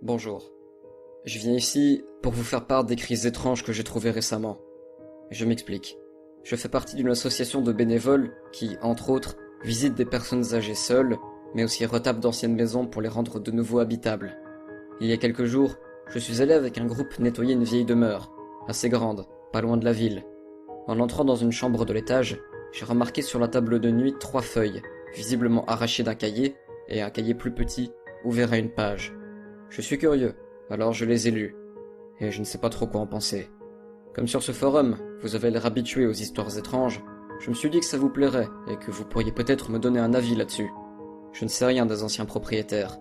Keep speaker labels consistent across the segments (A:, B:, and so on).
A: Bonjour. Je viens ici pour vous faire part des crises étranges que j'ai trouvées récemment. Je m'explique. Je fais partie d'une association de bénévoles qui, entre autres, visite des personnes âgées seules, mais aussi retape d'anciennes maisons pour les rendre de nouveau habitables. Il y a quelques jours, je suis allé avec un groupe nettoyer une vieille demeure, assez grande, pas loin de la ville. En entrant dans une chambre de l'étage, j'ai remarqué sur la table de nuit 3 feuilles, visiblement arrachées d'un cahier, et un cahier plus petit, ouvert à une page. Je suis curieux, alors je les ai lus, et je ne sais pas trop quoi en penser. Comme sur ce forum, vous avez l'air habitué aux histoires étranges, je me suis dit que ça vous plairait, et que vous pourriez peut-être me donner un avis là-dessus. Je ne sais rien des anciens propriétaires.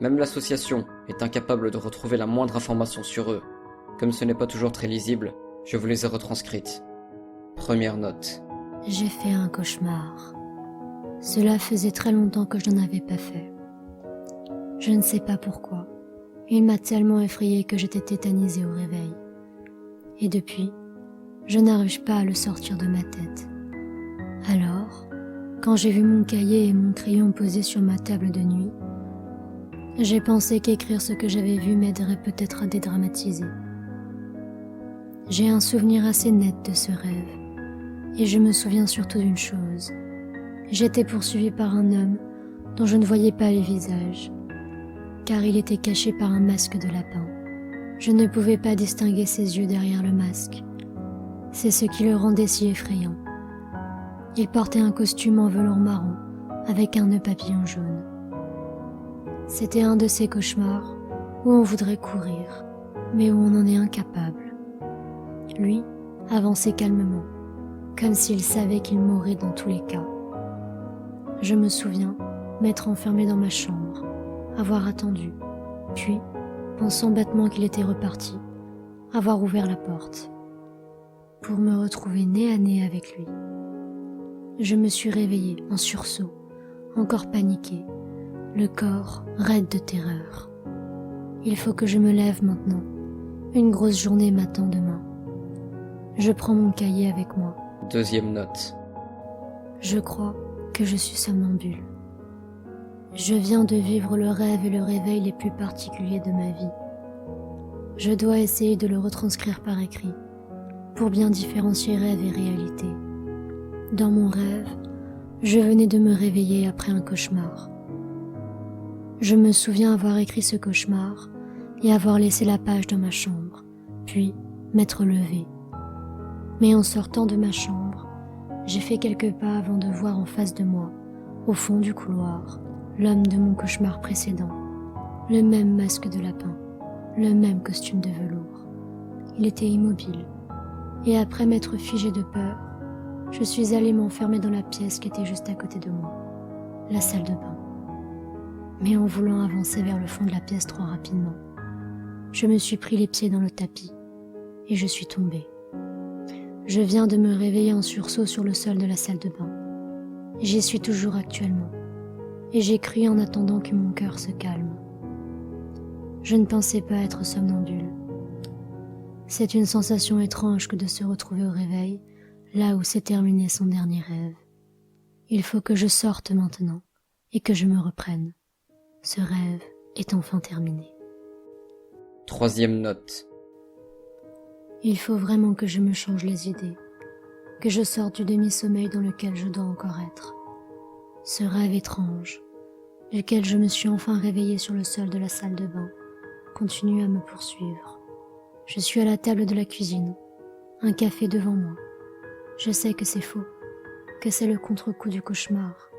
A: Même l'association est incapable de retrouver la moindre information sur eux. Comme ce n'est pas toujours très lisible, je vous les ai retranscrites. Première note.
B: J'ai fait un cauchemar. Cela faisait très longtemps que je n'en avais pas fait. Je ne sais pas pourquoi. Il m'a tellement effrayée que j'étais tétanisée au réveil. Et depuis, je n'arrive pas à le sortir de ma tête. Alors, quand j'ai vu mon cahier et mon crayon posés sur ma table de nuit, j'ai pensé qu'écrire ce que j'avais vu m'aiderait peut-être à dédramatiser. J'ai un souvenir assez net de ce rêve, et je me souviens surtout d'une chose. J'étais poursuivie par un homme dont je ne voyais pas le visage, car il était caché par un masque de lapin. Je ne pouvais pas distinguer ses yeux derrière le masque. C'est ce qui le rendait si effrayant. Il portait un costume en velours marron, avec un nœud papillon jaune. C'était un de ces cauchemars où on voudrait courir, mais où on en est incapable. Lui avançait calmement, comme s'il savait qu'il mourrait dans tous les cas. Je me souviens m'être enfermée dans ma chambre, avoir attendu, puis, pensant bêtement qu'il était reparti, avoir ouvert la porte, pour me retrouver nez à nez avec lui. Je me suis réveillée en sursaut, encore paniquée, le corps raide de terreur. Il faut que je me lève maintenant. Une grosse journée m'attend demain. Je prends mon cahier avec moi.
A: Deuxième note.
B: Je crois que je suis somnambule. Je viens de vivre le rêve et le réveil les plus particuliers de ma vie. Je dois essayer de le retranscrire par écrit, pour bien différencier rêve et réalité. Dans mon rêve, je venais de me réveiller après un cauchemar. Je me souviens avoir écrit ce cauchemar et avoir laissé la page dans ma chambre, puis m'être levée. Mais en sortant de ma chambre, j'ai fait quelques pas avant de voir en face de moi, au fond du couloir, l'homme de mon cauchemar précédent, le même masque de lapin, le même costume de velours. Il était immobile, et après m'être figée de peur, je suis allée m'enfermer dans la pièce qui était juste à côté de moi, la salle de bain. Mais en voulant avancer vers le fond de la pièce trop rapidement, je me suis pris les pieds dans le tapis, et je suis tombée. Je viens de me réveiller en sursaut sur le sol de la salle de bain. J'y suis toujours actuellement, et j'ai crié en attendant que mon cœur se calme. Je ne pensais pas être somnambule. C'est une sensation étrange que de se retrouver au réveil, là où s'est terminé son dernier rêve. Il faut que je sorte maintenant, et que je me reprenne. Ce rêve est enfin terminé.
A: Troisième note.
B: Il faut vraiment que je me change les idées, que je sorte du demi-sommeil dans lequel je dois encore être. Ce rêve étrange, duquel je me suis enfin réveillée sur le sol de la salle de bain, continue à me poursuivre. Je suis à la table de la cuisine, un café devant moi. Je sais que c'est faux, que c'est le contre-coup du cauchemar,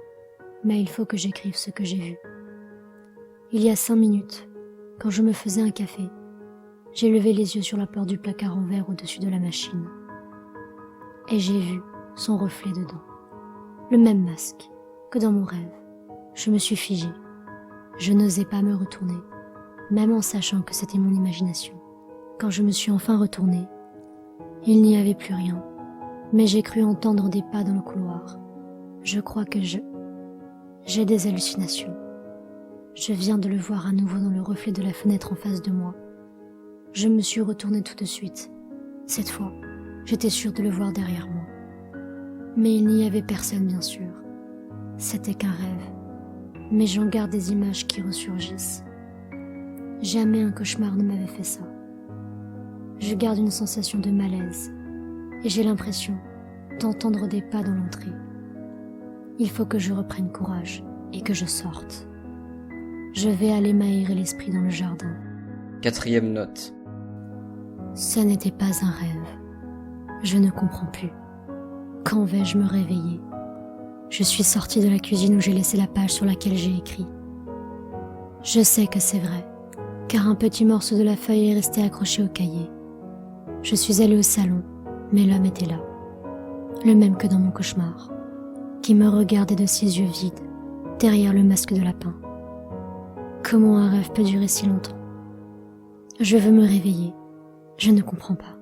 B: mais il faut que j'écrive ce que j'ai vu. Il y a 5 minutes, quand je me faisais un café, j'ai levé les yeux sur la porte du placard en verre au-dessus de la machine. Et j'ai vu son reflet dedans. Le même masque que dans mon rêve. Je me suis figée. Je n'osais pas me retourner, même en sachant que c'était mon imagination. Quand je me suis enfin retournée, il n'y avait plus rien. Mais j'ai cru entendre des pas dans le couloir. Je crois que j'ai des hallucinations. Je viens de le voir à nouveau dans le reflet de la fenêtre en face de moi, Je me suis retournée tout de suite. Cette fois, j'étais sûre de le voir derrière moi. Mais il n'y avait personne, bien sûr. C'était qu'un rêve. Mais j'en garde des images qui ressurgissent. Jamais un cauchemar ne m'avait fait ça. Je garde une sensation de malaise. Et j'ai l'impression d'entendre des pas dans l'entrée. Il faut que je reprenne courage et que je sorte. Je vais aller m'aérer l'esprit dans le jardin.
A: 4e note.
B: Ça n'était pas un rêve. Je ne comprends plus. Quand vais-je me réveiller? Je suis sortie de la cuisine où j'ai laissé la page sur laquelle j'ai écrit. Je sais que c'est vrai, car un petit morceau de la feuille est resté accroché au cahier. Je suis allée au salon, mais l'homme était là. Le même que dans mon cauchemar, qui me regardait de ses yeux vides, derrière le masque de lapin. Comment un rêve peut durer si longtemps? Je veux me réveiller. Je ne comprends pas.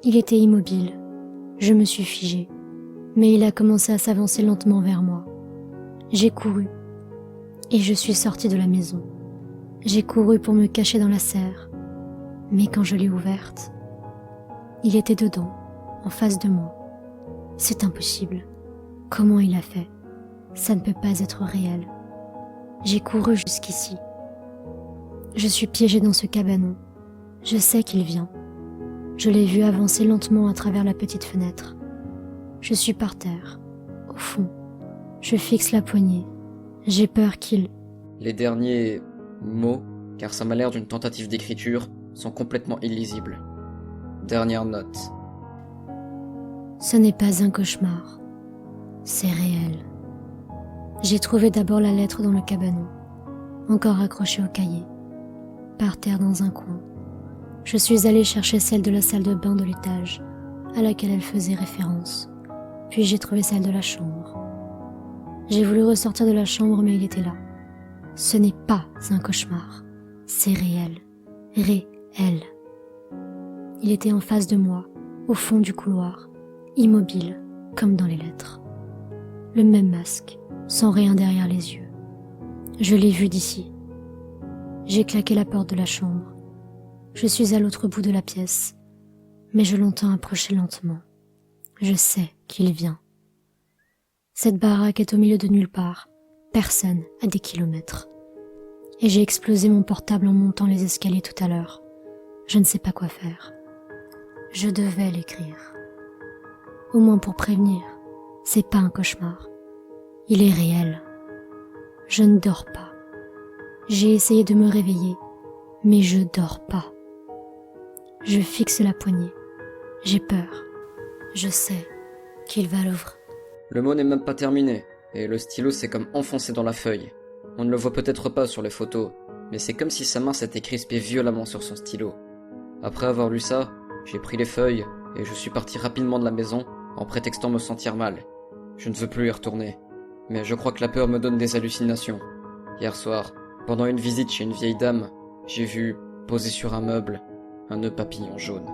B: Il était immobile. Je me suis figée. Mais il a commencé à s'avancer lentement vers moi. J'ai couru. Et je suis sortie de la maison. J'ai couru pour me cacher dans la serre. Mais quand je l'ai ouverte, il était dedans, en face de moi. C'est impossible. Comment il a fait? Ça ne peut pas être réel. J'ai couru jusqu'ici. Je suis piégée dans ce cabanon. Je sais qu'il vient. Je l'ai vu avancer lentement à travers la petite fenêtre. Je suis par terre, au fond. Je fixe la poignée. J'ai peur qu'il...
A: Les derniers mots, car ça m'a l'air d'une tentative d'écriture, sont complètement illisibles. Dernière note.
B: Ce n'est pas un cauchemar. C'est réel. J'ai trouvé d'abord la lettre dans le cabanon, encore accrochée au cahier, par terre dans un coin. Je suis allée chercher celle de la salle de bain de l'étage, à laquelle elle faisait référence. Puis j'ai trouvé celle de la chambre. J'ai voulu ressortir de la chambre, mais il était là. Ce n'est pas un cauchemar. C'est réel. Réel. Il était en face de moi, au fond du couloir, immobile, comme dans les lettres. Le même masque, sans rien derrière les yeux. Je l'ai vu d'ici. J'ai claqué la porte de la chambre. Je suis à l'autre bout de la pièce, mais je l'entends approcher lentement. Je sais qu'il vient. Cette baraque est au milieu de nulle part, personne à des kilomètres. Et j'ai explosé mon portable en montant les escaliers tout à l'heure. Je ne sais pas quoi faire. Je devais l'écrire. Au moins pour prévenir, c'est pas un cauchemar. Il est réel. Je ne dors pas. J'ai essayé de me réveiller, mais je dors pas. Je fixe la poignée. J'ai peur. Je sais qu'il va l'ouvrir.
A: Le mot n'est même pas terminé, et le stylo s'est comme enfoncé dans la feuille. On ne le voit peut-être pas sur les photos, mais c'est comme si sa main s'était crispée violemment sur son stylo. Après avoir lu ça, j'ai pris les feuilles, et je suis parti rapidement de la maison, en prétextant me sentir mal. Je ne veux plus y retourner. Mais je crois que la peur me donne des hallucinations. Hier soir, pendant une visite chez une vieille dame, j'ai vu, posé sur un meuble, un nœud papillon jaune.